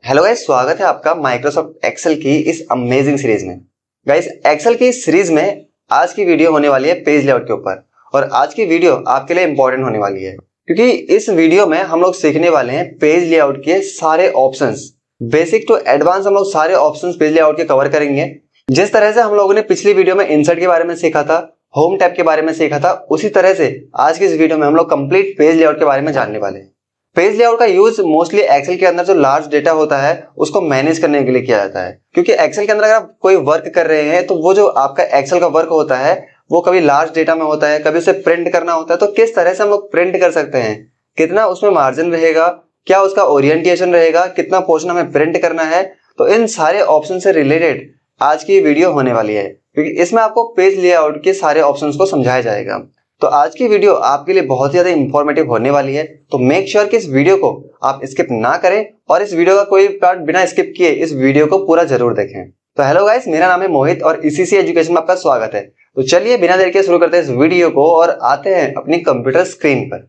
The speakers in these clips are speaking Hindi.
हेलो गाइस, स्वागत है आपका माइक्रोसॉफ्ट एक्सेल की इस अमेजिंग सीरीज में। गाइस, एक्सेल की इस सीरीज में आज की वीडियो होने वाली है पेज लेआउट के ऊपर। और आज की वीडियो आपके लिए इंपॉर्टेंट होने वाली है क्योंकि इस वीडियो में हम लोग सीखने वाले हैं पेज लेआउट के सारे ऑप्शंस, बेसिक टू एडवांस। हम लोग सारे ऑप्शंस पेज लेआउट के कवर करेंगे। जिस तरह से हम लोगों ने पिछली वीडियो में इंसर्ट के बारे में सीखा था, होम टैब के बारे में सीखा था, उसी तरह से आज की इस वीडियो में हम लोग कंप्लीट पेज लेआउट के बारे में जानने वाले हैं। पेज लेआउट का यूज मोस्टली एक्सेल के अंदर जो लार्ज डेटा होता है उसको मैनेज करने के लिए किया जाता है, क्योंकि एक्सेल के अंदर अगर आप कोई वर्क कर रहे हैं तो वो जो आपका एक्सेल का वर्क होता है वो कभी लार्ज डेटा में होता है, कभी उसे प्रिंट करना होता है। तो किस तरह से हम लोग प्रिंट कर सकते हैं, कितना उसमें मार्जिन रहेगा, क्या उसका ओरिएंटेशन रहेगा, कितना पोर्शन हमें प्रिंट करना है, तो इन सारे ऑप्शन से रिलेटेड आज की वीडियो होने वाली है, क्योंकि इसमें आपको पेज लेआउट के सारे ऑप्शंस को समझाया जाएगा। तो आज की वीडियो आपके लिए बहुत ही ज्यादा इंफॉर्मेटिव होने वाली है, तो मेक श्योर कि इस वीडियो को आप स्किप ना करें और इस वीडियो का कोई पार्ट बिना स्किप किए इस वीडियो को पूरा जरूर देखें। तो हेलो गाइस, मेरा नाम है मोहित और ईसीसी एजुकेशन में आपका स्वागत है। तो चलिए बिना देर के शुरू करते हैं इस वीडियो को और आते हैं अपनी कंप्यूटर स्क्रीन पर।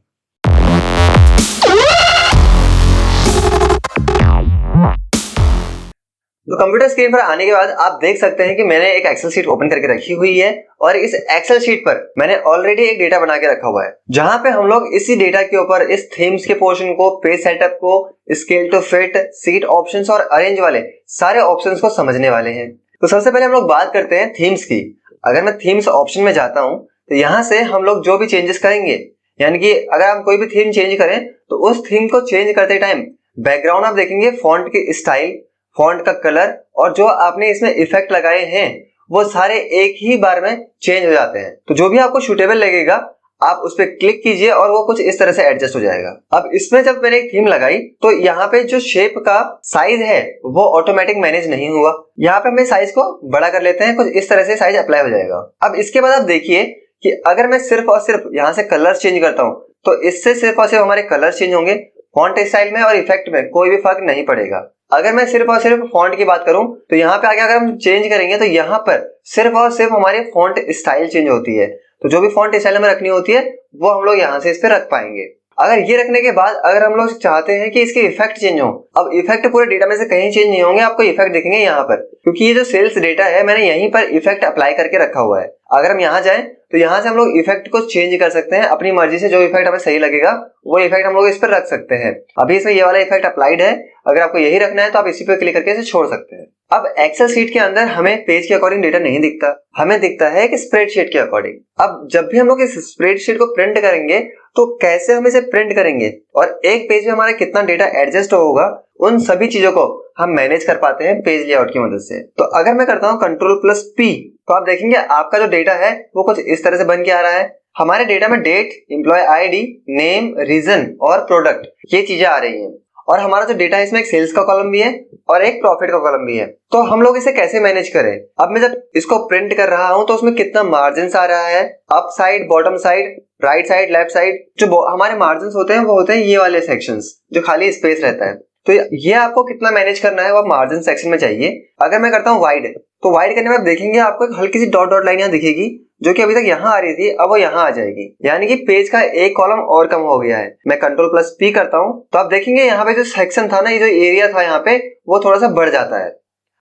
तो कंप्यूटर स्क्रीन पर आने के बाद आप देख सकते हैं कि मैंने एक एक्सेल शीट ओपन करके रखी हुई है और इस एक्सेल शीट पर मैंने ऑलरेडी एक डेटा बना के रखा हुआ है, जहां पे हम लोग इसी डेटा के ऊपर इस थीम्स के पोर्शन को, पेज सेटअप को, scale to fit, sheet options और अरेंज वाले सारे ऑप्शंस को समझने वाले हैं। तो सबसे पहले हम लोग बात करते हैं थीम्स की। अगर मैं थीम्स ऑप्शन में जाता हूं तो यहाँ से हम लोग जो भी चेंजेस करेंगे, यानी कि अगर हम कोई भी थीम चेंज करें तो उस थीम को चेंज करते टाइम बैकग्राउंड आप देखेंगे, फॉन्ट की स्टाइल, फॉन्ट का कलर और जो आपने इसमें इफेक्ट लगाए हैं वो सारे एक ही बार में चेंज हो जाते हैं। तो जो भी आपको सूटेबल लगेगा आप उस पर क्लिक कीजिए और वो कुछ इस तरह से एडजस्ट हो जाएगा। अब इसमें जब मैंने एक थीम लगाई तो यहाँ पे जो शेप का साइज है वो ऑटोमेटिक मैनेज नहीं हुआ। यहाँ पे हमें साइज को बड़ा कर लेते हैं, कुछ इस तरह से साइज अप्लाई हो जाएगा। अब इसके बाद आप देखिए कि अगर मैं सिर्फ और सिर्फ यहाँ से कलर चेंज करता हूँ तो इससे सिर्फ और सिर्फ हमारे कलर चेंज होंगे, फॉन्ट स्टाइल में और इफेक्ट में कोई भी फर्क नहीं पड़ेगा। अगर मैं सिर्फ और सिर्फ फॉन्ट की बात करूं तो यहाँ पे आगे अगर हम चेंज करेंगे तो यहाँ पर सिर्फ और सिर्फ हमारी फॉन्ट स्टाइल चेंज होती है। तो जो भी फॉन्ट स्टाइल हमें रखनी होती है वो हम लोग यहाँ से इस पे रख पाएंगे। अगर ये रखने के बाद अगर हम लोग चाहते हैं कि इसके इफेक्ट चेंज हो, अब इफेक्ट पूरे डेटा में से कहीं चेंज नहीं होंगे, आपको इफेक्ट दिखेंगे यहाँ पर, क्योंकि ये जो सेल्स डेटा है मैंने यहीं पर इफेक्ट अप्लाई करके रखा हुआ है। अगर हम यहाँ जाएं तो यहाँ से हम लोग इफेक्ट को चेंज कर सकते हैं अपनी मर्जी से। जो इफेक्ट हमें सही लगेगा वो इफेक्ट हम लोग इस पर रख सकते हैं। अभी इसमें ये वाला इफेक्ट अप्लाइड है, अगर आपको यही रखना है तो आप इसी पे क्लिक करके इसे छोड़ सकते हैं। अब एक्सेल शीट के अंदर हमें पेज के अकॉर्डिंग डेटा नहीं दिखता, हमें दिखता है कि स्प्रेडशीट के अकॉर्डिंग। अब जब भी हम लोग इस स्प्रेडशीट को प्रिंट करेंगे तो कैसे हम इसे प्रिंट करेंगे और एक पेज में हमारा कितना डेटा एडजस्ट होगा, उन सभी चीजों को हम मैनेज कर पाते हैं पेज लेआउट की मदद से। तो अगर मैं करता हूं Ctrl+P तो आप देखेंगे आपका जो डेटा है वो कुछ इस तरह से बन के आ रहा है। हमारे डेटा में date, employee ID, name, region और प्रोडक्ट ये चीजें आ रही हैं। और हमारा जो डेटा है इसमें एक सेल्स का कॉलम भी है और एक प्रॉफिट का कॉलम भी है। तो हम लोग इसे कैसे मैनेज करें? अब मैं जब इसको प्रिंट कर रहा हूं तो उसमें कितना मार्जिन आ रहा है, up side, bottom side, right side, left side, जो हमारे मार्जिन होते हैं वो होते हैं ये वाले सेक्शंस जो खाली स्पेस रहता है। तो ये आपको कितना मैनेज करना है वो आप मार्जिन सेक्शन में चाहिए। अगर मैं करता हूँ वाइड तो वाइड करने में आप देखेंगे आपको एक हल्की सी डॉट डॉट लाइन यहाँ दिखेगी, जो कि अभी तक यहाँ आ रही थी, अब वो यहाँ आ जाएगी, यानी कि पेज का एक कॉलम और कम हो गया है। मैं Ctrl+P करता हूँ तो आप देखेंगे यहाँ पे जो सेक्शन था ना, ये जो एरिया था यहाँ पे वो थोड़ा सा बढ़ जाता है।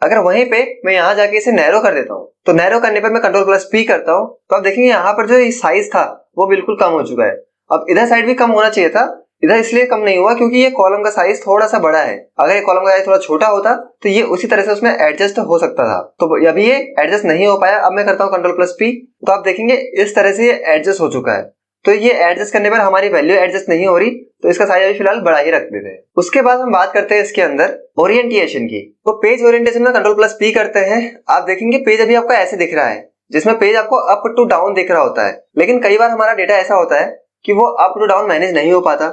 अगर वहीं पे मैं यहाँ जाके इसे नैरो कर देता हूँ तो नैरो करने पर मैं Ctrl+P करता हूँ तो आप देखेंगे यहाँ पर जो साइज था वो बिल्कुल कम हो चुका है। अब इधर साइड भी कम होना चाहिए था, इधर इसलिए कम नहीं हुआ क्योंकि ये कॉलम का साइज थोड़ा सा बड़ा है। अगर ये कॉलम का साइज थोड़ा छोटा होता तो ये उसी तरह से उसमें एडजस्ट हो सकता था, तो अभी ये एडजस्ट नहीं हो पाया। अब मैं करता हूँ Ctrl+P तो आप देखेंगे इस तरह से ये एडजस्ट हो चुका है। तो ये एडजस्ट करने पर हमारी वैल्यू एडजस्ट नहीं हो रही, तो इसका साइज अभी फिलहाल बड़ा ही रख देते हैं। उसके बाद हम बात करते हैं इसके अंदर ओरिएंटेशन की। तो पेज ओरिएंटेशन में Ctrl+P करते हैं, आप देखेंगे पेज अभी आपको ऐसे दिख रहा है, जिसमें पेज आपको अप टू डाउन दिख रहा होता है। लेकिन कई बार हमारा डेटा ऐसा होता है कि वो अप टू डाउन मैनेज नहीं हो पाता,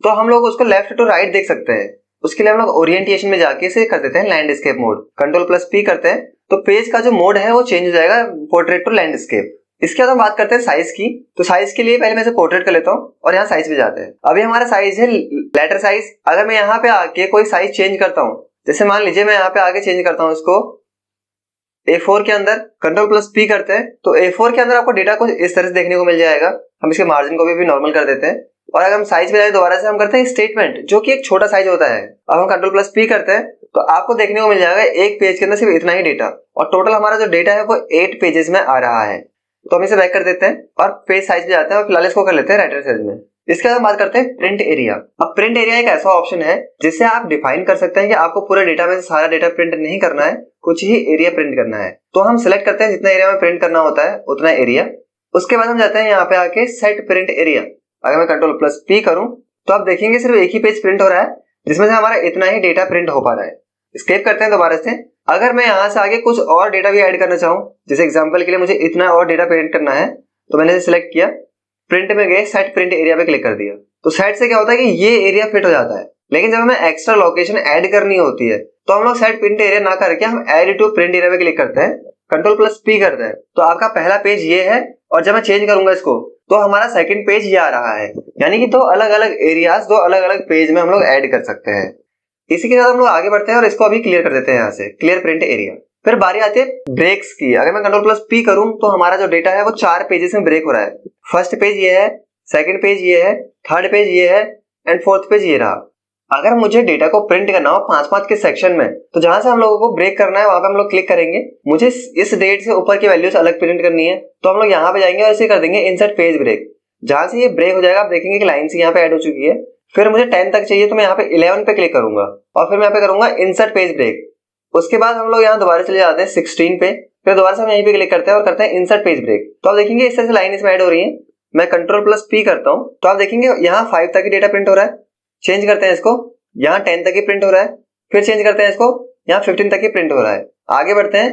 तो हम लोग उसको लेफ्ट टू राइट देख सकते हैं। उसके लिए हम लोग ओरिएंटेशन में जाके इसे कर देते हैं लैंडस्केप मोड। Ctrl+P करते हैं तो पेज का जो मोड है वो चेंज हो जाएगा पोर्ट्रेट टू लैंडस्केप। इसके बाद हम बात करते हैं साइज की। तो साइज के लिए पहले मैं इसे पोर्ट्रेट कर लेता हूँ और यहाँ साइज पे जाते हैं। अभी हमारा साइज है लेटर साइज। अगर मैं यहाँ पे आके कोई साइज चेंज करता हूँ, जैसे मान लीजिए मैं यहाँ पे आके चेंज करता हूँ इसको A4 के अंदर, Ctrl+P करते हैं तो A4 के अंदर आपको डेटा कुछ इस तरह से देखने को मिल जाएगा। हम इसके मार्जिन को भी नॉर्मल कर देते हैं। और अगर हम साइज पे जाए दोबारा से हम करते हैं स्टेटमेंट, जो कि एक छोटा साइज होता है। अब हम Ctrl+P करते हैं तो आपको देखने को मिल जाएगा एक पेज के अंदर सिर्फ इतना ही डेटा, और टोटल हमारा जो डेटा है वो 8 पेजेस में आ रहा है। तो हम इसे बैक कर देते हैं और पेज साइज पे जाते हैं और फिलहाल इसको कर लेते हैं राइटर साइज में। इसके बाद हम बात करते हैं प्रिंट एरिया। अब प्रिंट एरिया एक ऐसा ऑप्शन है जिससे आप डिफाइन कर सकते हैं कि आपको पूरे डेटा में से सारा डेटा प्रिंट नहीं करना है, कुछ ही एरिया प्रिंट करना है। तो हम सिलेक्ट करते हैं जितना एरिया में प्रिंट करना होता है उतना एरिया। उसके बाद हम जाते हैं यहाँ पे आके सेट प्रिंट एरिया। अगर मैं Ctrl+P करूं तो आप देखेंगे सिर्फ एक ही पेज प्रिंट हो रहा है जिसमें से हमारा इतना ही डेटा प्रिंट हो पा रहा है। स्केप करते हैं दोबारा से। अगर मैं यहाँ से आगे कुछ और डेटा भी ऐड करना चाहूँ, जैसे एग्जांपल के लिए मुझे इतना और डेटा प्रिंट करना है, तो मैंने सिलेक्ट किया, प्रिंट में गए, सेट प्रिंट एरिया पे क्लिक कर दिया। तो सेट से क्या होता है कि ये एरिया फिट हो जाता है। लेकिन जब हमें एक्स्ट्रा लोकेशन ऐड करनी होती है तो हम लोग सेट प्रिंट एरिया ना करके हम ऐड टू प्रिंट एरिया पे क्लिक करते हैं, Ctrl+P करते हैं, तो आपका पहला पेज ये है। और जब मैं चेंज करूंगा इसको तो हमारा सेकंड पेज ये आ रहा है। यानी कि दो अलग अलग एरियाज, दो अलग अलग पेज में हम लोग ऐड कर सकते हैं। इसी के साथ हम लोग आगे बढ़ते हैं और इसको अभी क्लियर कर देते हैं यहाँ से, क्लियर प्रिंट एरिया। फिर बारी आती है ब्रेक्स की। अगर मैं Ctrl+P करूं तो हमारा जो डेटा है वो 4 पेजेस में ब्रेक हो रहा है। फर्स्ट पेज ये है, सेकंड पेज ये है, थर्ड पेज ये है एंड फोर्थ पेज ये रहा। अगर मुझे डेटा को प्रिंट करना हो 5-5 के सेक्शन में, तो जहां से हम लोगों को ब्रेक करना है वहां पे हम लोग क्लिक करेंगे। मुझे इस डेट से ऊपर की वैल्यूज अलग प्रिंट करनी है तो हम लोग यहाँ पे जाएंगे और इसे कर देंगे इंसर्ट पेज ब्रेक। जहां से ये ब्रेक हो जाएगा आप देखेंगे कि लाइन से यहाँ पे ऐड हो चुकी है। फिर मुझे 10 तक चाहिए तो मैं यहाँ पे 11 पे क्लिक करूंगा और फिर मैं यहाँ पे करूंगा इंसर्ट पेज ब्रेक। उसके बाद हम लोग यहाँ दोबारा चले जाते हैं 16 पे, फिर दोबारा से हम यहीं पे क्लिक करते हैं और करते हैं इंसर्ट पेज ब्रेक। तो आप देखेंगे इस तरह से लाइन इसमें ऐड हो रही है। मैं Ctrl+P करता हूँ तो आप देखेंगे यहाँ 5 तक ही डेटा प्रिंट हो रहा है। चेंज करते हैं इसको, यहाँ 10 तक ही प्रिंट हो रहा है। फिर चेंज करते हैं इसको, यहाँ 15 तक ही प्रिंट हो रहा है। आगे बढ़ते हैं,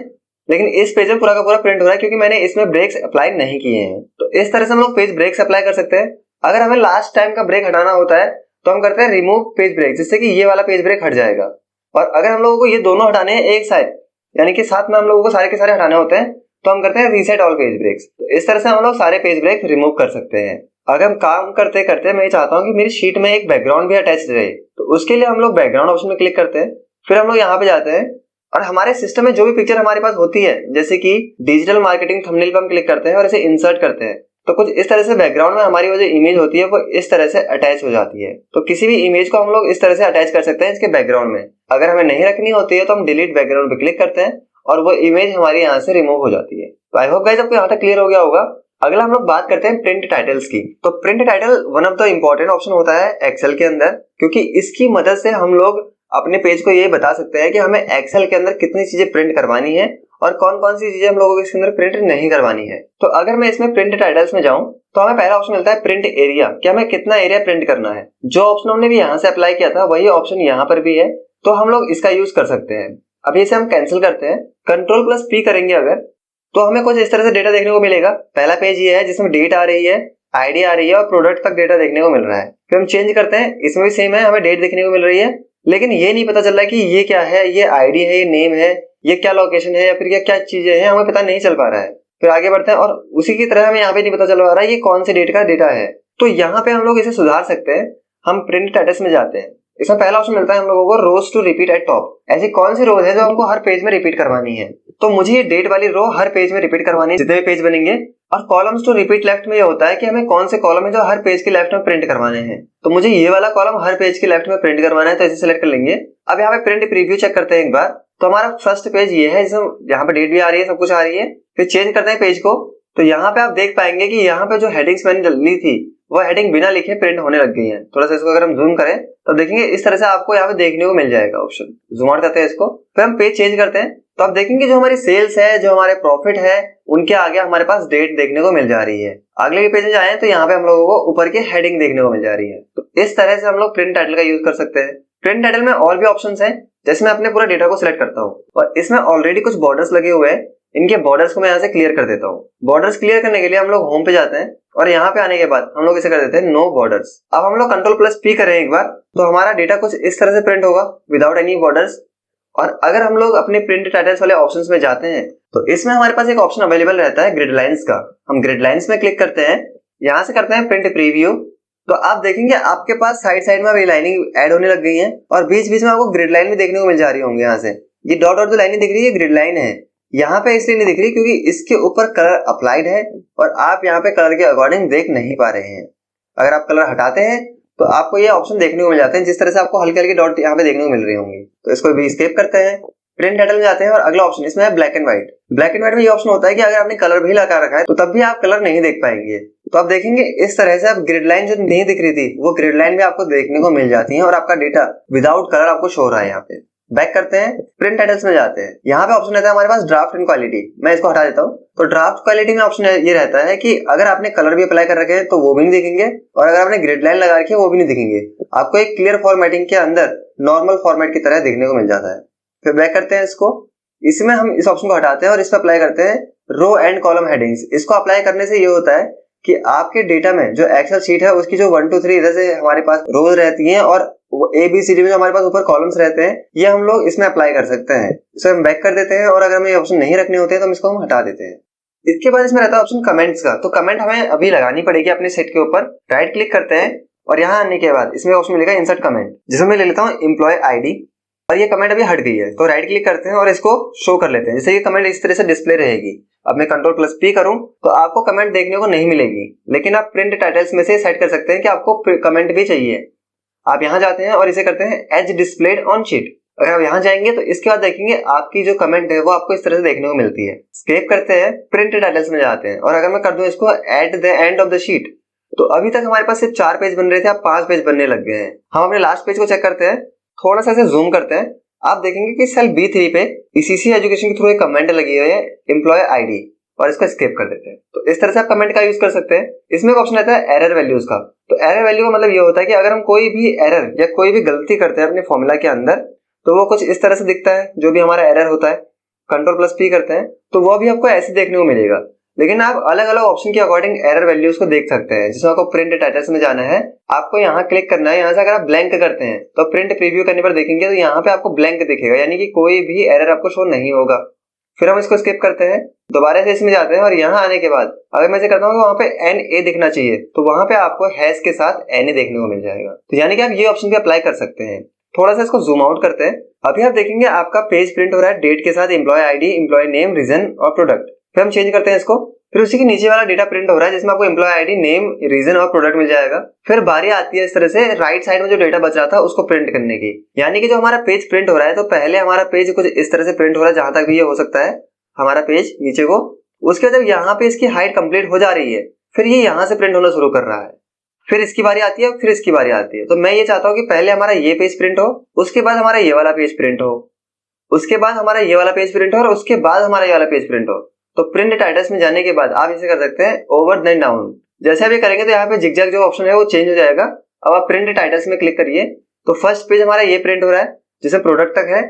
लेकिन इस पेज में पूरा का पूरा प्रिंट हो रहा है क्योंकि मैंने इसमें ब्रेक्स अप्लाई नहीं किए हैं। तो इस तरह से हम लोग पेज ब्रेक्स अप्लाई कर सकते हैं। अगर हमें लास्ट टाइम का ब्रेक हटाना होता है तो हम करते हैं रिमूव पेज ब्रेक, जिससे कि ये वाला पेज ब्रेक हट जाएगा। और अगर हम लोगों को ये दोनों हटाने हैं एक साथ, यानी कि साथ में हम लोगों को सारे के सारे हटाने होते हैं, तो हम करते हैं रीसेट ऑल पेज ब्रेक्स। तो इस तरह से हम लोग सारे पेज ब्रेक रिमूव कर सकते हैं। अगर हम काम करते करते मैं चाहता हूँ कि मेरी शीट में एक बैकग्राउंड भी अटैच रहे, तो उसके लिए हम लोग बैकग्राउंड ऑप्शन में क्लिक करते हैं। फिर हम लोग यहाँ पे जाते हैं और हमारे सिस्टम में जो भी पिक्चर हमारे पास होती है, जैसे कि डिजिटल मार्केटिंग थंबनेल पे हम क्लिक करते हैं और इसे इंसर्ट करते हैं, तो कुछ इस तरह से बैकग्राउंड में हमारी वो जो इमेज होती है वो इस तरह से अटैच हो जाती है। तो किसी भी इमेज को हम लोग इस तरह से अटैच कर सकते हैं इसके बैकग्राउंड में। अगर हमें नहीं रखनी होती है तो हम डिलीट बैकग्राउंड पे क्लिक करते हैं और वो इमेज हमारी यहाँ से रिमूव हो जाती है। तो आई होप गाइस आपको यहाँ तक क्लियर हो गया होगा। अगला हम लोग बात करते हैं प्रिंट टाइटल्स की। तो print title one of the important option होता है एक्सेल के अंदर, क्योंकि इसकी मदद से हम लोग अपने पेज को ये बता सकते हैं कि हमें एक्सेल के अंदर कितनी चीजें प्रिंट करवानी है और कौन कौन सी चीजें हम लोगों को इसके अंदर प्रिंट नहीं करवानी है। तो अगर मैं इसमें प्रिंट टाइटल्स में जाऊं तो हमें पहला ऑप्शन मिलता है प्रिंट एरिया, कि हमें कितना एरिया प्रिंट करना है। जो ऑप्शन हमने भी यहाँ से अप्लाई किया था वही ऑप्शन यहाँ पर भी है, तो हम लोग इसका यूज कर सकते हैं। अभी इसे हम कैंसिल करते हैं, Ctrl+P करेंगे अगर, तो हमें कुछ इस तरह से डेटा देखने को मिलेगा। पहला पेज ये है जिसमें डेट आ रही है, आईडी आ रही है और प्रोडक्ट तक डेटा देखने को मिल रहा है। फिर हम चेंज करते हैं, इसमें भी सेम है, हमें डेट देखने को मिल रही है, लेकिन ये नहीं पता चल रहा है कि ये क्या है, ये आईडी है, ये नेम है, ये क्या लोकेशन है या फिर क्या चीजें हैं, हमें पता नहीं चल पा रहा है। फिर आगे बढ़ते हैं और उसी की तरह हमें यहाँ पे नहीं पता चल पा रहा है ये कौन से डेट का डेटा है। तो यहाँ पे हम लोग इसे सुधार सकते हैं। हम प्रिंट टाइटल्स में जाते हैं, इसमें पहला ऑप्शन मिलता है हम लोगों को रोज टू रिपीट एट टॉप। ऐसी कौन सी रोज है जो हमको हर पेज में रिपीट करवानी है, तो मुझे ये डेट वाली रो हर पेज में रिपीट करवानी है जितने भी पेज बनेंगे। और कॉलम्स टू रिपीट लेफ्ट में ये होता है कि हमें कौन से कॉलम है जो हर पेज के लेफ्ट में प्रिंट करवाने हैं। तो मुझे ये वाला कॉलम हर पेज के लेफ्ट में प्रिंट करवाना है, तो इसे सिलेक्ट कर लेंगे। अब यहाँ पे प्रिंट प्रीव्यू चेक करते हैं एक बार। तो हमारा फर्स्ट पेज ये है जिसमें यहाँ पे डेट भी आ रही है, सब कुछ आ रही है। फिर चेंज करते हैं पेज को, तो यहाँ पे आप देख पाएंगे कि यहाँ पे जो हेडिंग्स मैंने ली थी वो हेडिंग बिना लिखे प्रिंट होने लग गई है। थोड़ा सा इसको अगर हम जूम करें तो देखेंगे इस तरह से आपको यहाँ पे देखने को मिल जाएगा ऑप्शन। जूम आउट करते हैं इसको, फिर हम पेज चेंज करते हैं, तो आप देखेंगे जो हमारी सेल्स है, जो हमारे प्रॉफिट है, उनके आगे हमारे पास डेट देखने को मिल जा रही है। अगले के पेज में जाए तो यहाँ पे हम लोगों को ऊपर की हेडिंग देखने को मिल जा रही है। तो इस तरह से हम लोग प्रिंट टाइटल का यूज कर सकते हैं। प्रिंट टाइटल में और भी ऑप्शंस हैं, जैसे मैं अपने पूरा डेटा को सिलेक्ट करता हूँ और इसमें ऑलरेडी कुछ बॉर्डर्स लगे हुए हैं, इनके बॉर्डर्स को मैं यहाँ से क्लियर कर देता हूँ। बॉर्डर्स क्लियर करने के लिए हम लोग होम पे जाते हैं और यहाँ पे आने के बाद हम लोग इसे कर देते हैं नो बॉर्डर्स। अब हम लोग Ctrl+P करें एक बार, तो हमारा डेटा कुछ इस तरह से प्रिंट होगा विदाउट एनी बॉर्डर्स। और अगर हम लोग अपने प्रिंट टाइटल्स वाले ऑप्शंस में जाते हैं तो इसमें हमारे पास एक ऑप्शन अवेलेबल रहता है ग्रिड लाइंस का। हम ग्रिड लाइंस में क्लिक करते हैं, यहाँ से करते हैं प्रिंट प्रीव्यू, तो आप देखेंगे आपके पास साइड साइड में अभी लाइनिंग ऐड होने लग गई है और बीच बीच में आपको ग्रिड लाइन भी देखने को मिल जा रही होंगी। यहाँ से ये डॉट डॉट जो लाइनें दिख रही है ग्रिड लाइन है। यहाँ पे इसलिए नहीं दिख रही क्योंकि इसके ऊपर कलर अप्लाइड है और आप यहाँ पे कलर के अकॉर्डिंग देख नहीं पा रहे हैं। अगर आप कलर हटाते हैं तो आपको ये ऑप्शन देखने को मिल जाते हैं, जिस तरह से आपको हल्के हल्के डॉट यहाँ पे देखने को मिल रही होंगी। तो इसको भी स्केप करते हैं, प्रिंट टाइटल में जाते हैं और अगला ऑप्शन इसमें है black and white. Black and white में ये ऑप्शन होता है कि अगर आपने कलर भी लगा रखा है तो तब भी आप कलर नहीं देख पाएंगे। तो आप देखेंगे इस तरह से आप ग्रिड लाइन जो नहीं दिख रही थी वो ग्रिड लाइन भी आपको देखने को मिल जाती है और आपका डेटा विदाउट कलर आपको शो हो रहा है। यहाँ पे बैक करते हैं, प्रिंट टाइटल्स में जाते हैं, यहाँ पे ऑप्शन रहता है हमारे पास ड्राफ्ट एंड क्वालिटी। मैं इसको हटा देता हूँ। तो ड्राफ्ट क्वालिटी में ऑप्शन ये रहता है कि अगर आपने कलर भी अप्लाई कर रखे हैं तो वो भी नहीं दिखेंगे और अगर आपने ग्रिड लाइन लगा रखी है वो भी नहीं दिखेंगे। आपको एक क्लियर फॉर्मेटिंग के अंदर नॉर्मल फॉर्मेट की तरह देखने को मिल जाता है। फिर बैक करते हैं इसको, इसमें हम इस ऑप्शन को हटाते हैं और इस पर अप्लाई करते हैं रो एंड कॉलम हेडिंग्स। इसको अप्लाई करने से ये होता है कि आपके डेटा में जो एक्सेल शीट है उसकी जो 1 2 3 इधर से हमारे पास रोज रहती हैं और ABCD में जो हमारे पास ऊपर कॉलम्स रहते हैं ये हम लोग इसमें अप्लाई कर सकते हैं। इसे हम बैक कर देते हैं और अगर हमें ये ऑप्शन नहीं रखने होते हैं तो इसको हम हटा देते हैं। इसके बाद इसमें रहता है ऑप्शन कमेंट्स का। तो कमेंट हमें अभी लगानी पड़ेगी अपने सेट के ऊपर। राइट क्लिक करते हैं और यहाँ आने के बाद इसमें ऑप्शन मिलेगा इंसर्ट कमेंट, जिसमें मैं ले लेता हूँ एम्प्लॉय ID और ये कमेंट अभी हट गई है। तो राइट क्लिक करते हैं और इसको शो कर लेते हैं, जिससे ये कमेंट इस तरह से डिस्प्ले रहेगी। अब मैं Ctrl+P करूं तो आपको कमेंट देखने को नहीं मिलेगी, लेकिन आप प्रिंट टाइटल्स में से सेट कर सकते हैं कि आपको कमेंट भी चाहिए। आप यहाँ जाते हैं और इसे करते हैं एज डिस्प्लेड ऑन शीट। अगर आप यहाँ जाएंगे तो इसके बाद देखेंगे आपकी जो कमेंट है वो आपको इस तरह से देखने को मिलती है। स्केप करते हैं, प्रिंट टाइटल्स में जाते हैं और अगर मैं कर दूं इसको at the end of the sheet, तो अभी तक हमारे पास सिर्फ 4 पेज बन रहे थे, अब 5 पेज बनने लग गए हैं। हम अपने लास्ट पेज को चेक करते हैं, थोड़ा सा इसे जूम करते हैं। आप देखेंगे कि सेल B3 पे ECC एजुकेशन के थ्रू एक कमेंट लगी हुई है एम्प्लॉय ID और इसको स्किप कर देते हैं। तो इस तरह से आप कमेंट का यूज कर सकते हैं। इसमें एक ऑप्शन रहता है एरर वैल्यूज का। तो एरर वैल्यू का मतलब ये होता है कि अगर हम कोई भी एरर या कोई भी गलती करते हैं अपने फॉर्मूला के अंदर तो वो कुछ इस तरह से दिखता है, जो भी हमारा एरर होता है। Ctrl+P करते हैं तो वो भी आपको ऐसे देखने को मिलेगा, लेकिन आप अलग अलग ऑप्शन के अकॉर्डिंग एरर वैल्यूज को देख सकते हैं। जिसमें आपको प्रिंट टाइटल्स में जाना है, आपको यहाँ क्लिक करना है। यहाँ से अगर आप ब्लैंक करते हैं तो प्रिंट प्रीव्यू करने पर देखेंगे तो यहाँ पे आपको ब्लैंक दिखेगा, यानी कि कोई भी एरर आपको शो नहीं होगा। फिर हम इसको स्किप करते हैं, दोबारा से इसमें जाते हैं और यहाँ आने के बाद अगर मैं इसे करता हूँ वहाँ पे NA दिखना चाहिए, तो वहाँ पे आपको हैश के साथ NA देखने को मिल जाएगा। तो यानी कि आप ये ऑप्शन भी अप्लाई कर सकते हैं। थोड़ा सा इसको जूम आउट करते हैं। अभी आप देखेंगे आपका पेज प्रिंट हो रहा है डेट के साथ, employee ID, employee name, region और प्रोडक्ट। फिर हम चेंज करते हैं इसको, फिर उसी के नीचे वाला डेटा प्रिंट हो रहा है जिसमें आपको एम्प्लॉय ID, नेम, रीजन और प्रोडक्ट मिल जाएगा। फिर बारी आती है इस तरह से राइट साइड में जो डेटा बच रहा था उसको प्रिंट करने की। यानी कि जो हमारा पेज प्रिंट हो रहा है, तो पहले हमारा पेज कुछ इस तरह से प्रिंट हो रहा है, जहां तक भी ये हो सकता है हमारा पेज नीचे को। उसके बाद जब यहाँ पे इसकी हाइट कंप्लीट हो जा रही है, फिर ये यहाँ से प्रिंट होना शुरू कर रहा है। फिर इसकी बारी आती है, फिर इसकी बारी आती है। तो मैं ये चाहता हूँ कि पहले हमारा ये पेज प्रिंट हो, उसके बाद हमारा ये वाला पेज प्रिंट हो, उसके बाद हमारा ये वाला पेज प्रिंट हो और उसके बाद हमारा ये वाला पेज प्रिंट हो। तो प्रिंट टाइटल्स में जाने के बाद आप इसे कर सकते हैं ओवर देन डाउन। जैसे अभी करेंगे तो यहाँ पे जिगजैग जो ऑप्शन है वो चेंज हो जाएगा। अब आप प्रिंट टाइटल्स में क्लिक करिए तो फर्स्ट पेज हमारा ये प्रिंट हो रहा है जिसमें प्रोडक्ट तक है।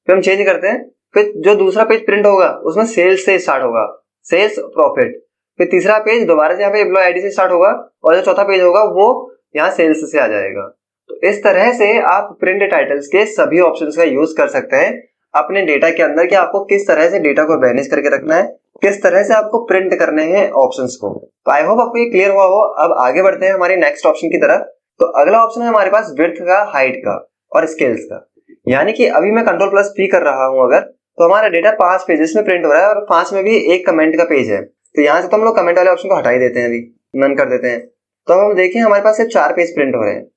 फिर हम चेंज करते हैं, फिर जो दूसरा पेज प्रिंट होगा उसमें सेल्स से स्टार्ट होगा, सेल्स प्रॉफिट। फिर तीसरा पेज दोबारा से यहाँ पे एम्प्लॉय ID से स्टार्ट होगा और जो चौथा पेज होगा वो यहाँ सेल्स से आ जाएगा। तो इस तरह से आप प्रिंट टाइटल्स के सभी ऑप्शंस का यूज कर सकते हैं अपने डेटा के अंदर, कि आपको किस तरह से डेटा को मैनेज करके रखना है, किस तरह से आपको प्रिंट करने हैं ऑप्शंस को। तो आई होप आपको ये क्लियर हुआ हो। अब आगे बढ़ते हैं हमारे नेक्स्ट ऑप्शन की तरफ। तो अगला ऑप्शन है हमारे पास विड्थ का, हाइट का और स्केल्स का। यानी कि अभी मैं Ctrl+P कर रहा हूं अगर, तो हमारा डेटा 5 पेजेस में प्रिंट हो रहा है और 5 में भी एक कमेंट का पेज है। तो यहाँ से तो हम लोग कमेंट वाले ऑप्शन को हटा ही देते हैं, अभी नन कर देते हैं। तो हम देखें हमारे पास सिर्फ 4 पेज प्रिंट हो रहे हैं।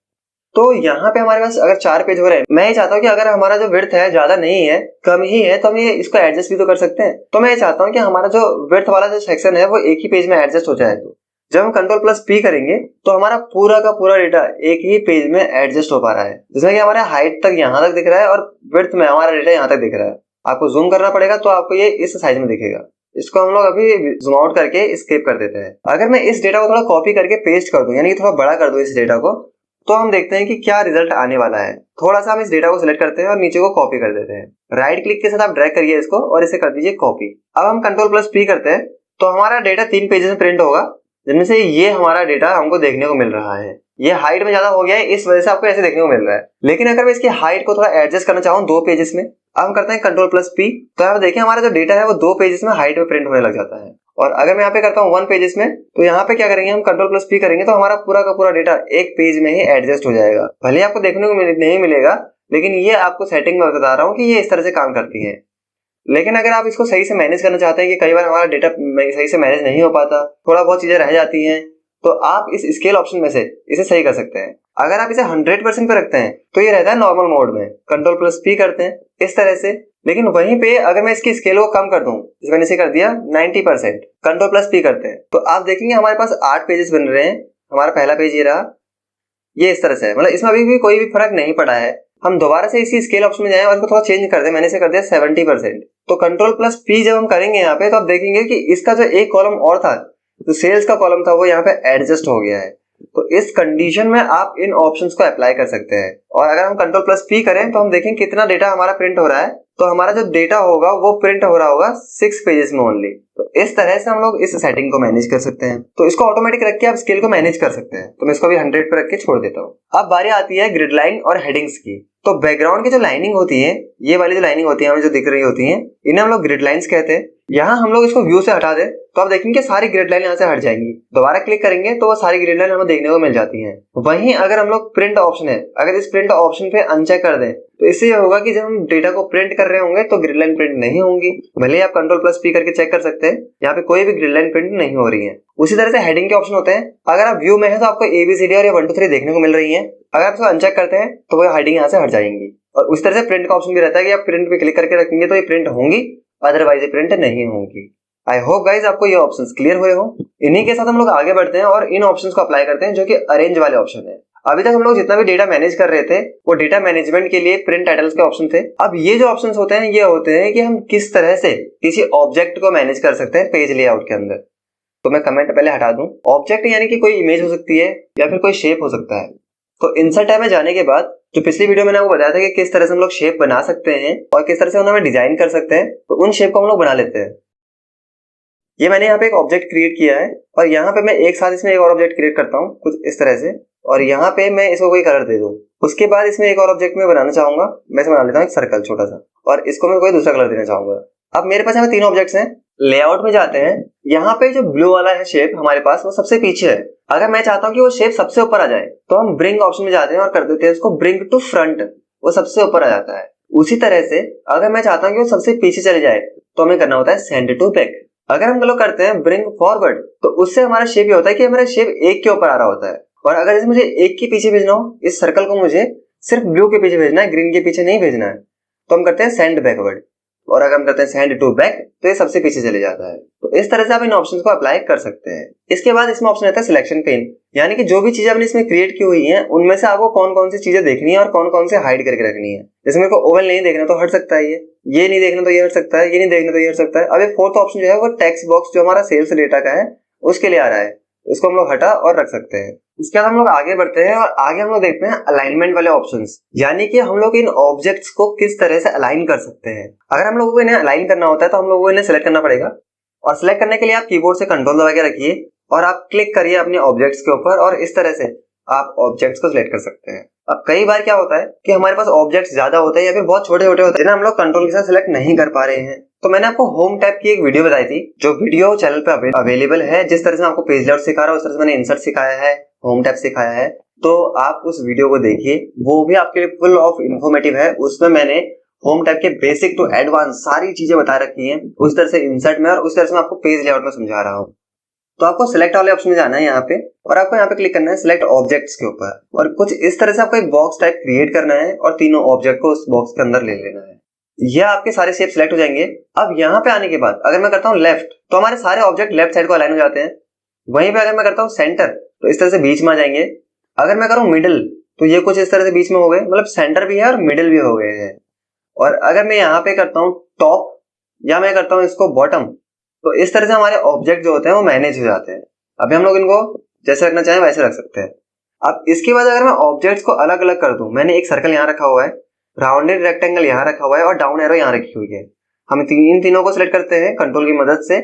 तो यहाँ पे हमारे पास अगर 4 पेज हो रहे हैं, मैं ये चाहता हूँ कि अगर हमारा जो विड्थ है ज्यादा नहीं है, कम ही है, तो हम ये इसको एडजस्ट भी तो कर सकते हैं। तो मैं ये चाहता हूँ कि हमारा जो विड्थ वाला जो सेक्शन है वो एक ही पेज में एडजस्ट हो जाए। तो जब हम Ctrl+P करेंगे तो हमारा पूरा का पूरा डेटा एक ही पेज में एडजस्ट हो पा रहा है, जिसमें कि हमारा हाइट तक यहाँ तक दिख रहा है और विड्थ में हमारा डेटा यहाँ तक दिख रहा है। आपको जूम करना पड़ेगा तो आपको ये इस साइज में दिखेगा। इसको हम लोग अभी जूम आउट करके स्केप कर देते हैं। अगर मैं इस डेटा को थोड़ा कॉपी करके पेस्ट कर दूं, यानी कि थोड़ा बड़ा कर दूं इस डेटा को, तो हम देखते हैं कि क्या रिजल्ट आने वाला है। थोड़ा सा हम इस डेटा को सिलेक्ट करते हैं और नीचे को कॉपी कर देते हैं। राइट क्लिक के साथ आप ड्रैग करिए इसको और इसे कर दीजिए कॉपी। अब हम Ctrl+P करते हैं तो हमारा डेटा 3 पेजेस में प्रिंट होगा, जिनमें से ये हमारा डेटा हमको देखने को मिल रहा है। ये हाइट में ज्यादा हो गया है, इस वजह से आपको ऐसे देखने को मिल रहा है। लेकिन अगर मैं इसकी हाइट को थोड़ा एडजस्ट करना चाहूँ 2 पेजेस में, अब हम करते हैं Ctrl+P। तो आप देखिए हमारा जो डेटा है वो 2 पेजेस में हाइट में प्रिंट होने लग जाता है। और अगर मैं यहाँ पे करता हूँ 1 पेजेस में, तो यहाँ पे क्या करेंगे हम Ctrl+P करेंगे तो हमारा पूरा का पूरा डेटा एक पेज में ही एडजस्ट हो जाएगा। भले आपको देखने को नहीं मिलेगा, लेकिन ये आपको सेटिंग में बता रहा हूँ कि ये इस तरह से काम करती है। लेकिन अगर आप इसको सही से मैनेज करना चाहते हैं, कि कई बार हमारा डेटा सही से मैनेज नहीं हो पाता, थोड़ा बहुत चीजें रह जाती हैं, तो आप इस स्केल ऑप्शन में से इसे सही कर सकते हैं। अगर आप इसे 100% पे रखते हैं तो ये रहता है नॉर्मल मोड में, Ctrl+P करते हैं इस तरह से। लेकिन वहीं पे अगर मैं इसकी स्केल को कम कर दूं, जैसे मैंने इसे कर दिया 90%, Ctrl+P करते हैं, तो आप देखेंगे हमारे पास 8 पेजेस बन रहे हैं। हमारा पहला पेज ये रहा, ये इस तरह से है, मतलब इसमें अभी भी कोई भी फर्क नहीं पड़ा है। हम दोबारा से इसी स्केल ऑप्शन में जाएं और इसको थोड़ा चेंज कर दें। मैंने इसे कर दिया 70%। तो Ctrl+P जब हम करेंगे यहाँ पे, तो आप देखेंगे कि इसका जो एक कॉलम और था, जो सेल्स का कॉलम था, वो यहाँ पे एडजस्ट हो गया है। तो इस कंडीशन में आप इन ऑप्शंस को अप्लाई कर सकते हैं। और अगर हम Ctrl+P करें तो हम देखें कितना डेटा हमारा प्रिंट हो रहा है। तो हमारा जो डेटा होगा वो प्रिंट हो रहा होगा 6 पेजेस में ओनली। तो इस तरह से हम लोग इस सेटिंग को मैनेज कर सकते हैं। तो इसको ऑटोमेटिक रख के आप स्केल को मैनेज कर सकते हैं। तो मैं इसको भी 100 पे रख के छोड़ देता हूँ। अब बारी आती है ग्रिड लाइन और हेडिंग्स की। तो बैकग्राउंड की जो लाइनिंग होती है, ये वाली जो लाइनिंग होती है हमें जो दिख रही होती है, इन्हें हम लोग ग्रिड लाइंस कहते हैं। यहाँ हम लोग इसको व्यू से हटा दें तो आप देखेंगे सारी ग्रिड लाइन यहाँ से हट जाएंगी। दोबारा क्लिक करेंगे तो वो सारी ग्रिड लाइन हमें देखने को मिल जाती हैं। वहीं अगर हम लोग प्रिंट ऑप्शन है, अगर इस प्रिंट ऑप्शन पे अनचेक कर दें तो इससे ये होगा कि जब हम डेटा को प्रिंट कर रहे होंगे तो ग्रिड लाइन प्रिंट नहीं होंगी। भले ही आप Ctrl+P करके चेक कर सकते हैं, यहाँ पे कोई भी ग्रिड लाइन प्रिंट नहीं हो रही है। उसी तरह से हेडिंग के ऑप्शन होते हैं। अगर आप व्यू में है तो आपको ABCD और 1 2 3 देखने को मिल रही है। अगर आप इसको अनचेक करते हैं तो वो हेडिंग यहाँ से हट जाएंगी। और उस तरह से प्रिंट का ऑप्शन भी रहता है कि आप प्रिंट पे क्लिक करके रखेंगे तो ये प्रिंट होंगी, अदरवाइज ये प्रिंट नहीं होंगी। आई होप गाइज आपको ये ऑप्शंस क्लियर हुए हो। इन्हीं के साथ हम लोग आगे बढ़ते हैं और इन ऑप्शंस को अप्लाई करते हैं जो कि अरेंज वाले ऑप्शन है। अभी तक हम लोग जितना भी डेटा मैनेज कर रहे थे वो डेटा मैनेजमेंट के लिए प्रिंट टाइटल्स के ऑप्शन थे। अब ये जो ऑप्शंस होते हैं ये होते हैं कि हम किस तरह से किसी ऑब्जेक्ट को मैनेज कर सकते हैं पेज लेआउट के अंदर। तो मैं कमेंट पहले हटा दूं। ऑब्जेक्ट यानी कि कोई इमेज हो सकती है या फिर कोई शेप हो सकता है। तो इंसर्ट टैब में जाने के बाद जो पिछली वीडियो मैंने आपको बताया था कि किस तरह से हम लोग शेप बना सकते हैं और किस तरह से उन्हें डिजाइन कर सकते हैं, तो उन शेप को हम लोग बना लेते हैं। ये मैंने यहाँ पे एक ऑब्जेक्ट क्रिएट किया है और यहाँ पे मैं एक साथ इसमें एक और ऑब्जेक्ट क्रिएट करता हूँ कुछ इस तरह से, और यहाँ पे मैं इसको कोई कलर दे दूँ। उसके बाद इसमें एक और ऑब्जेक्ट में बनाना चाहूंगा, मैं इसे बना लेता हूँ एक सर्कल छोटा सा, और इसको मैं कोई दूसरा कलर देना चाहूंगा। अब मेरे पास यहाँ 3 ऑब्जेक्ट्स हैं। लेआउट में जाते हैं, यहाँ पे जो ब्लू वाला है शेप हमारे पास वो सबसे पीछे है। अगर मैं चाहता हूँ कि वो शेप सबसे ऊपर आ जाए तो हम ब्रिंग ऑप्शन में जाते हैं और कर देते हैं उसको ब्रिंग टू फ्रंट, वो सबसे ऊपर आ जाता है। उसी तरह से अगर मैं चाहता हूँ कि वो सबसे पीछे चले जाए तो हमें करना होता है सेंड टू बैक। अगर हम लोग करते हैं ब्रिंग फॉरवर्ड तो उससे हमारा शेप ये होता है कि हमारा शेप एक के ऊपर आ रहा होता है। और अगर जैसे मुझे एक के पीछे भेजना हो, इस सर्कल को मुझे सिर्फ ब्लू के पीछे भेजना है, ग्रीन के पीछे नहीं भेजना है, तो हम करते हैं सेंड बैकवर्ड। और अगर हम करते हैं सेंड टू बैक तो ये सबसे पीछे चले जाता है। तो इस तरह से आप इन ऑप्शंस को अप्लाई कर सकते हैं। इसके बाद इसमें ऑप्शन आता है सिलेक्शन पेन, यानी कि जो भी चीजें आपने इसमें क्रिएट की हुई हैं उनमें से आपको कौन कौन सी चीजें देखनी है और कौन कौन से हाइड करके रखनी है। जैसे मेरे को ओवल नहीं देखना तो हट सकता है, ये नहीं देखना तो ये हट सकता है, ये नहीं देखना तो ये हट सकता है। अब एक फोर्थ ऑप्शन जो है वो टेक्स्ट बॉक्स जो हमारा सेल्स डेटा का है उसके लिए आ रहा है, उसको हम लोग हटा और रख सकते हैं। उसके बाद हम लोग आगे बढ़ते हैं और आगे हम लोग देखते हैं अलाइनमेंट वाले ऑप्शंस, यानी कि हम लोग इन ऑब्जेक्ट्स को किस तरह से अलाइन कर सकते हैं। अगर हम लोगों को इन्हें अलाइन करना होता है तो हम लोगों को इन्हें सिलेक्ट करना पड़ेगा, और सिलेक्ट करने के लिए आप कीबोर्ड से कंट्रोल दबा के रखिए और आप क्लिक करिए अपने ऑब्जेक्ट्स के ऊपर और इस तरह से आप ऑब्जेक्ट्स को सिलेक्ट कर सकते हैं। अब कई बार क्या होता है कि हमारे पास ऑब्जेक्ट्स ज्यादा होते हैं या फिर बहुत छोटे छोटे होते हैं जिन्हें हम लोग कंट्रोल के साथ सिलेक्ट नहीं कर पा रहे हैं। तो मैंने आपको होम टैब की एक वीडियो बताई थी, जो वीडियो चैनल पे अवेलेबल है। जिस तरह से आपको पेज लेआउट सिखा रहा हूं उस तरह से मैंने इंसर्ट सिखाया है, होम टैब सिखाया है, तो आप उस वीडियो को देखिए, वो भी आपके लिए फुल ऑफ इंफॉर्मेटिव है। उसमें मैंने होम टैब के बेसिक टू एडवांस सारी चीजें बता रखी हैं, उस तरह से इंसर्ट में और उस तरह से मैं आपको पेज लेआउट में समझा रहा हूँ। तो आपको सिलेक्ट वाले ऑप्शन में जाना है यहाँ पे, और आपको यहाँ पे क्लिक करना है सिलेक्ट ऑब्जेक्ट्स के ऊपर, और कुछ इस तरह से आपको एक बॉक्स टाइप क्रिएट करना है और तीनों ऑब्जेक्ट को उस बॉक्स के अंदर ले लेना है। यह आपके सारे शेप सिलेक्ट हो जाएंगे। अब यहाँ पे आने के बाद अगर मैं करता हूँ लेफ्ट तो हमारे सारे ऑब्जेक्ट लेफ्ट साइड को अलाइन हो जाते हैं। वहीं पे अगर मैं करता हूँ सेंटर तो इस तरह से बीच में आ जाएंगे। अगर मैं करूँ मिडिल तो ये कुछ इस तरह से बीच में हो गए, मतलब सेंटर भी है और मिडिल भी हो गए हैं। और अगर मैं यहाँ पे करता हूँ टॉप या मैं करता हूँ इसको बॉटम, तो इस तरह से हमारे ऑब्जेक्ट जो होते हैं वो मैनेज हो जाते हैं। अभी हम लोग इनको जैसे रखना चाहें वैसे रख सकते हैं। अब इसके बाद अगर मैं ऑब्जेक्ट्स को अलग अलग कर दूं, मैंने एक सर्कल यहाँ रखा हुआ है, राउंडेड रेक्टेंगल यहाँ रखा हुआ है और डाउन एरो यहाँ रखी हुई है। हम इन तीनों को सिलेक्ट करते हैं कंट्रोल की मदद से।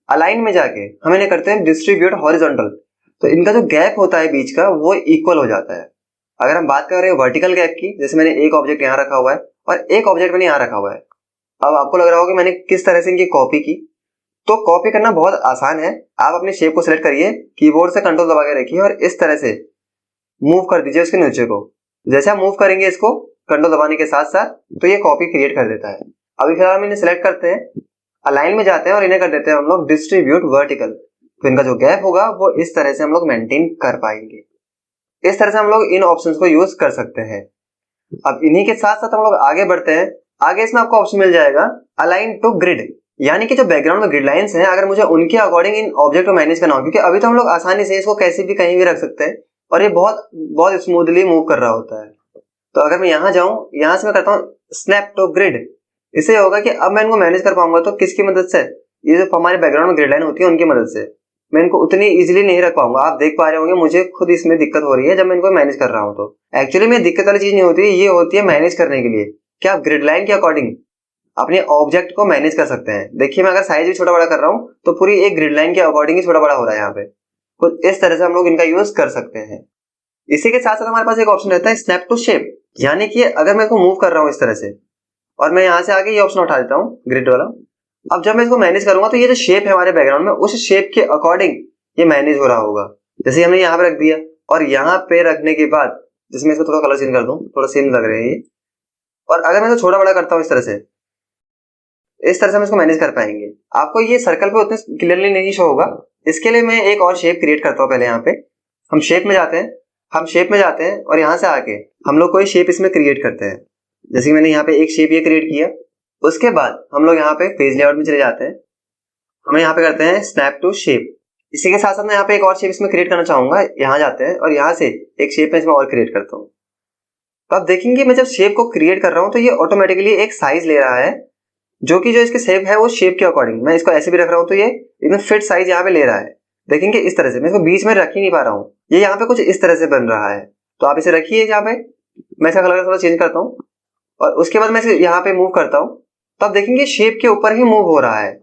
अलाइन में जाके हम इन्हें करते हैं डिस्ट्रीब्यूट हॉरिजॉन्टल, तो इनका जो गैप होता है बीच का वो इक्वल हो जाता है। अगर हम बात कर रहे हैं वर्टिकल गैप की, जैसे मैंने एक ऑब्जेक्ट यहाँ रखा हुआ है और एक ऑब्जेक्ट मैंने यहाँ रखा हुआ है। अब आपको लग रहा होगा कि मैंने किस तरह से इनकी कॉपी की, तो कॉपी करना बहुत आसान है। आप अपने शेप को सिलेक्ट करिए, कीबोर्ड से कंट्रोल दबा के रखिए और इस तरह से मूव कर दीजिए उसके नीचे को। जैसे आप मूव करेंगे इसको कंट्रोल दबाने के साथ साथ, तो ये कॉपी क्रिएट कर देता है। अभी फिलहाल हम इन्हें सिलेक्ट करते हैं, अलाइन में जाते हैं और इन्हें कर देते हैं हम लोग डिस्ट्रीब्यूट वर्टिकल। तो इनका जो गैप होगा वो इस तरह से हम लोग मेंटेन कर पाएंगे। इस तरह से हम लोग इन ऑप्शंस को यूज कर सकते हैं। अब इन्हीं के साथ साथ हम लोग आगे बढ़ते हैं। आगे इसमें आपको ऑप्शन मिल जाएगा अलाइन टू ग्रिड, यानी कि जो बैकग्राउंड में ग्रिड लाइंस हैं, अगर मुझे उनके अकॉर्डिंग इन ऑब्जेक्ट को मैनेज करना हो, क्योंकि अभी तो हम लोग आसानी से इसको कैसे भी कहीं भी रख सकते हैं और ये बहुत बहुत स्मूथली मूव कर रहा होता है। तो अगर मैं यहाँ जाऊं, यहाँ से मैं करता हूँ स्नैप टू ग्रिड, इससे होगा कि अब मैं इनको मैनेज कर पाऊंगा। तो किसकी मदद से? ये जो हमारे बैकग्राउंड में ग्रिड लाइन होती है उनकी मदद से मैं इनको उतनी इजीली नहीं रख पाऊंगा। आप देख पा रहे होंगे मुझे खुद इसमें दिक्कत हो रही है जब मैं इनको मैनेज कर रहा हूँ। तो एक्चुअली में दिक्कत वाली चीज नहीं होती है, ये होती है मैनेज करने के लिए कि आप ग्रिड लाइन के अकॉर्डिंग अपने ऑब्जेक्ट को मैनेज कर सकते हैं। देखिए मैं अगर साइज भी छोटा बड़ा कर रहा हूँ तो पूरी एक ग्रिड लाइन के अकॉर्डिंग ही छोटा बड़ा हो रहा है। यहाँ पे कुछ इस तरह से हम लोग इनका यूज कर सकते हैं। इसी के साथ साथ हमारे पास एक ऑप्शन रहता है स्नैप टू शेप, यानी कि अगर मैं इसको मूव कर रहा हूँ इस तरह से और मैं यहाँ से आके ये ऑप्शन उठा देता हूँ ग्रिड वाला, अब जब मैं इसको मैनेज करूंगा तो ये जो शेप है हमारे बैकग्राउंड में उस शेप के अकॉर्डिंग ये मैनेज हो रहा होगा। जैसे हमने यहाँ पे रख दिया और यहाँ पे रखने के बाद जिसमें इसको थोड़ा कलर चेंज कर दूं, थोड़ा सेम लग रहे हैं ये, और अगर मैं इसको छोटा बड़ा करता हूँ इस तरह से हम इसको मैनेज कर पाएंगे। आपको ये सर्कल पे उतने क्लियरली नहीं शो होगा, इसके लिए मैं एक और शेप क्रिएट करता हूँ। पहले यहाँ पे हम शेप में जाते हैं और यहाँ से आके हम लोग कोई शेप इसमें क्रिएट करते हैं। जैसे मैंने यहाँ पे एक शेप ये क्रिएट किया, उसके बाद हम लोग यहाँ पे पेज लेआउट में चले जाते हैं, हमें यहाँ पे करते हैं स्नैप टू शेप। इसी के साथ साथ मैं यहाँ पे एक और शेप इसमें क्रिएट करना चाहूंगा, यहाँ जाते हैं और यहाँ से एक शेप इसमें और क्रिएट करता हूँ। तो आप देखेंगे मैं जब शेप को क्रिएट कर रहा हूँ तो ये ऑटोमेटिकली एक साइज ले रहा है, जो इसके शेप है वो शेप के अकॉर्डिंग मैं इसको ऐसे भी रख रहा हूँ तो ये एकदम फिट साइज यहाँ पे ले रहा है। देखेंगे इस तरह से मैं इसको बीच में रख ही नहीं पा रहा हूँ, ये यहाँ पे कुछ इस तरह से बन रहा है। तो आप इसे रखिए यहाँ पे, मैं इसका कलर थोड़ा चेंज करता हूँ और उसके बाद मैं इसे यहाँ पे मूव करता हूँ तो आप देखेंगे शेप के ऊपर ही मूव हो रहा है।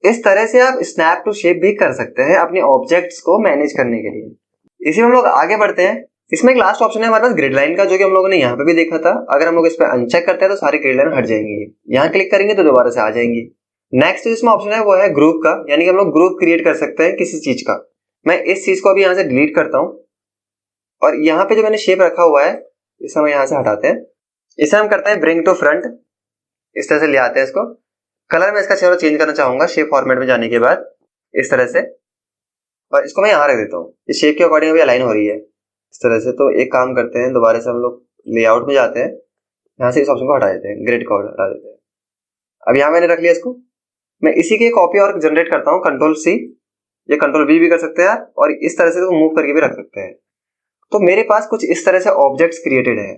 इस तरह से आप स्नैप टू शेप भी कर सकते हैं अपने ऑब्जेक्ट्स को मैनेज करने के लिए। इसी में हम लोग आगे बढ़ते हैं। इसमें एक लास्ट ऑप्शन है हमारे पास ग्रिड लाइन का, जो कि हम लोगों ने यहाँ पे भी देखा था। अगर हम लोग इस पे अनचेक करते हैं तो सारी ग्रिड लाइन हट जाएंगी, यहाँ क्लिक करेंगे तो दोबारा से आ जाएंगी। नेक्स्ट जिसमें ऑप्शन है वो है ग्रुप का, यानी कि हम लोग ग्रुप क्रिएट कर सकते हैं किसी चीज का। मैं इस चीज को अभी यहाँ से डिलीट करता हूँ और यहाँ पे जो मैंने शेप रखा हुआ है इसे हम यहाँ से हटाते हैं। इसे हम करते हैं ब्रिंग टू फ्रंट, इस तरह से ले आते हैं इसको। कलर में इसका थोड़ा चेंज करना चाहूंगा शेप फॉर्मेट में जाने के बाद इस तरह से, और इसको मैं यहाँ रख देता हूँ। इस शेप के अकॉर्डिंग अभी अलाइन हो रही है इस तरह से। तो एक काम करते हैं, दोबारा से हम लोग लेआउट में जाते हैं, यहाँ से इस ऑप्शन को हटा देते हैं, ग्रिड को हटा देते हैं। अब यहाँ मैंने रख लिया इसको, मैं इसी के कॉपी और जनरेट करता हूँ Ctrl+C, ये Ctrl+V भी कर सकते हैं और इस तरह से इसको मूव करके भी रख सकते हैं। तो मेरे पास कुछ इस तरह से ऑब्जेक्ट्स क्रिएटेड है।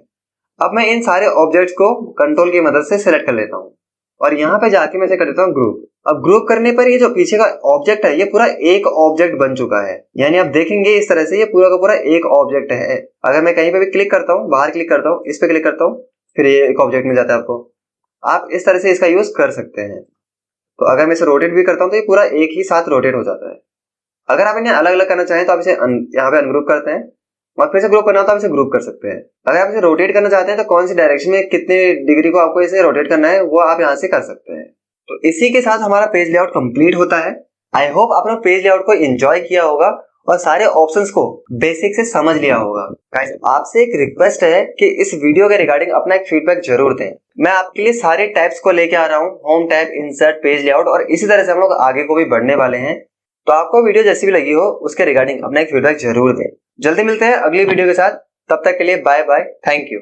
अब मैं इन सारे ऑब्जेक्ट्स को कंट्रोल की मदद से सिलेक्ट कर लेता हूँ और यहाँ पे जाके मैं इसे कर देता हूँ ग्रुप। अब ग्रुप करने पर ये जो पीछे का ऑब्जेक्ट है ये पूरा एक ऑब्जेक्ट बन चुका है, यानी आप देखेंगे इस तरह से ये पूरा का पूरा एक ऑब्जेक्ट है। अगर मैं कहीं पे भी क्लिक करता हूँ, बाहर क्लिक करता हूँ, इस पे क्लिक करता हूँ, फिर ये एक ऑब्जेक्ट मिल जाता है आपको। आप इस तरह से इसका यूज कर सकते हैं। तो अगर मैं इसे रोटेट भी करता हूँ तो ये पूरा एक ही साथ रोटेट हो जाता है। अगर आप इन्हें अलग अलग करना चाहें तो आप इसे यहाँ पे अनग्रुप करते हैं और फिर से ग्रुप करना हो तो आप इसे ग्रुप कर सकते हैं। अगर आप इसे रोटेट करना चाहते हैं तो कौन सी डायरेक्शन में कितने डिग्री को आपको इसे रोटेट करना है वो आप यहाँ से कर सकते हैं। तो इसी के साथ हमारा पेज लेआउट कंप्लीट होता है। आई होप आपने पेज लेआउट को एंजॉय किया होगा और सारे ऑप्शंस को बेसिक से समझ लिया होगा। गाइस आपसे एक रिक्वेस्ट है कि इस वीडियो के रिगार्डिंग अपना एक फीडबैक जरूर दें। मैं आपके लिए सारे टैब्स को लेके आ रहा हूँ, home tab, insert, page layout, और इसी तरह से हम लोग आगे को भी बढ़ने वाले हैं। तो आपको वीडियो जैसी भी लगी हो उसके रिगार्डिंग अपना एक फीडबैक जरूर दें। जल्दी मिलते हैं अगली वीडियो के साथ, तब तक के लिए बाय बाय, थैंक यू।